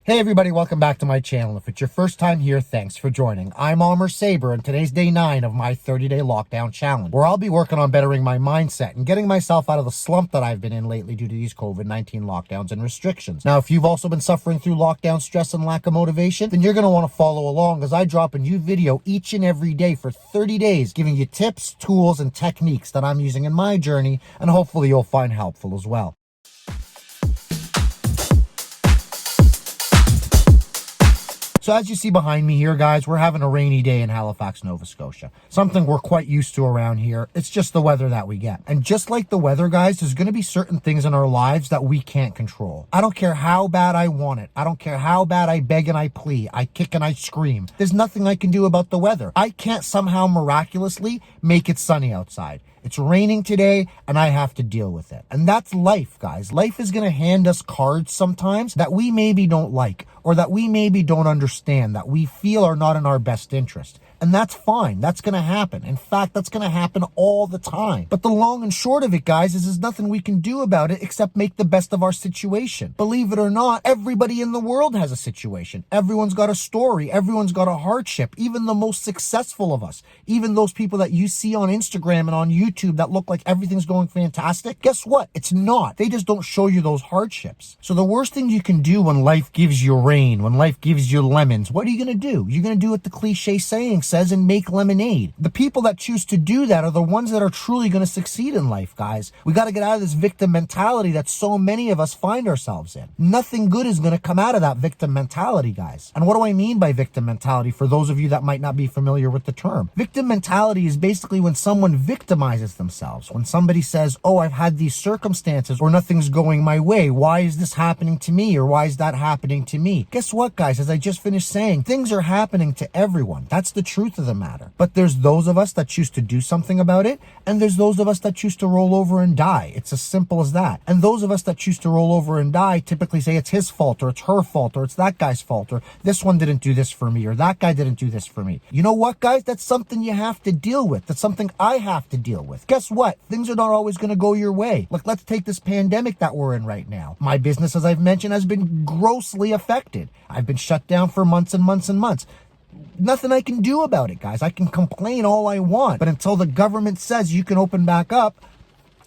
Hey everybody, welcome back to my channel. If it's your first time here, thanks for joining. I'm Almer Saber, and today's day 9 of my 30-day lockdown challenge, where I'll be working on bettering my mindset and getting myself out of the slump that I've been in lately due to these COVID-19 lockdowns and restrictions. Now, if you've also been suffering through lockdown stress and lack of motivation, then you're going to want to follow along as I drop a new video each and every day for 30 days, giving you tips, tools, and techniques that I'm using in my journey, and hopefully you'll find helpful as well. So as you see behind me here, guys, we're having a rainy day in Halifax, Nova Scotia. Something we're quite used to around here. It's just the weather that we get. And just like the weather, guys, there's going to be certain things in our lives that we can't control. I don't care how bad I want it. I don't care how bad I beg and I plead. I kick and I scream. There's nothing I can do about the weather. I can't somehow miraculously make it sunny outside. It's raining today, and I have to deal with it. And that's life, guys. Life is going to hand us cards sometimes that we maybe don't like, or that we maybe don't understand, that we feel are not in our best interest. And that's fine. That's going to happen. In fact, that's going to happen all the time. But the long and short of it, guys, is there's nothing we can do about it except make the best of our situation. Believe it or not, everybody in the world has a situation. Everyone's got a story. Everyone's got a hardship. Even the most successful of us. Even those people that you see on Instagram and on YouTube that look like everything's going fantastic. Guess what? It's not. They just don't show you those hardships. So the worst thing you can do when life gives you rain, when life gives you lemons, what are you going to do? You're going to do what the cliche saying says and make lemonade. The people that choose to do that are the ones that are truly going to succeed in life, guys. We got to get out of this victim mentality that so many of us find ourselves in. Nothing good is going to come out of that victim mentality, guys. And what do I mean by victim mentality for those of you that might not be familiar with the term? Victim mentality is basically when someone victimizes themselves. When somebody says, oh, I've had these circumstances or nothing's going my way. Why is this happening to me? Or why is that happening to me? Guess what, guys? As I just finished saying, things are happening to everyone. That's the truth of the matter. But there's those of us that choose to do something about it, and there's those of us that choose to roll over and die. It's as simple as that. And those of us that choose to roll over and die typically say it's his fault, or it's her fault, or it's that guy's fault, or this one didn't do this for me, or that guy didn't do this for me. You know what, guys? That's something you have to deal with. That's something I have to deal with. Guess what? Things are not always going to go your way. Look, let's take this pandemic that we're in right now. My business, as I've mentioned, has been grossly affected. I've been shut down for months and months and months. Nothing I can do about it, guys. I can complain all I want, but until the government says you can open back up,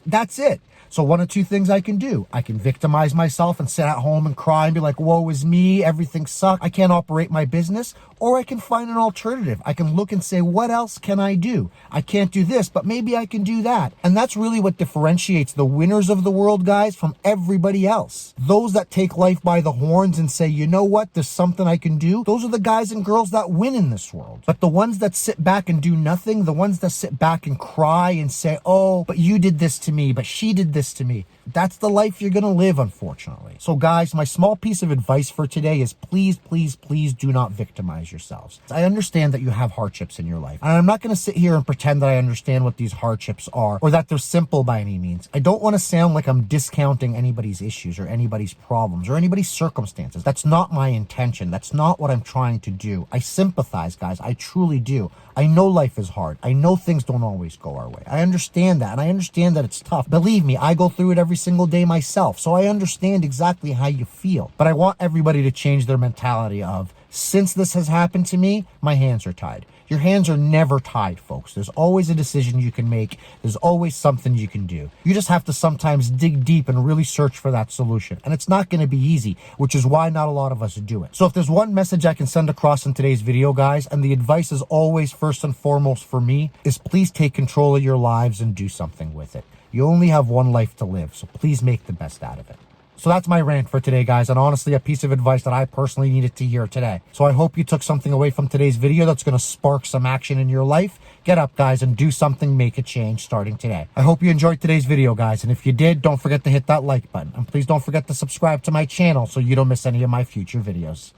that's it. So one of two things I can do. I can victimize myself and sit at home and cry and be like, woe is me, everything sucks, I can't operate my business. Or I can find an alternative. I can look and say, what else can I do? I can't do this, but maybe I can do that. And that's really what differentiates the winners of the world, guys, from everybody else. Those that take life by the horns and say, you know what, there's something I can do. Those are the guys and girls that win in this world. But the ones that sit back and do nothing, the ones that sit back and cry and say, oh, but you did this to me, but she did this to me. That's the life you're going to live, unfortunately. So guys, my small piece of advice for today is please, please, please do not victimize yourselves. I understand that you have hardships in your life. And I'm not going to sit here and pretend that I understand what these hardships are or that they're simple by any means. I don't want to sound like I'm discounting anybody's issues or anybody's problems or anybody's circumstances. That's not my intention. That's not what I'm trying to do. I sympathize, guys. I truly do. I know life is hard. I know things don't always go our way. I understand that, and I understand that it's tough. Believe me, I go through it every single day myself, so I understand exactly how you feel. But I want everybody to change their mentality of, since this has happened to me, my hands are tied. Your hands are never tied, folks. There's always a decision you can make. There's always something you can do. You just have to sometimes dig deep and really search for that solution. And it's not going to be easy, which is why not a lot of us do it. So if there's one message I can send across in today's video, guys, and the advice is always first and foremost for me, is please take control of your lives and do something with it. You only have one life to live, so please make the best out of it. So that's my rant for today, guys, and honestly, a piece of advice that I personally needed to hear today. So I hope you took something away from today's video that's going to spark some action in your life. Get up, guys, and do something, make a change starting today. I hope you enjoyed today's video, guys, and if you did, don't forget to hit that like button. And please don't forget to subscribe to my channel so you don't miss any of my future videos.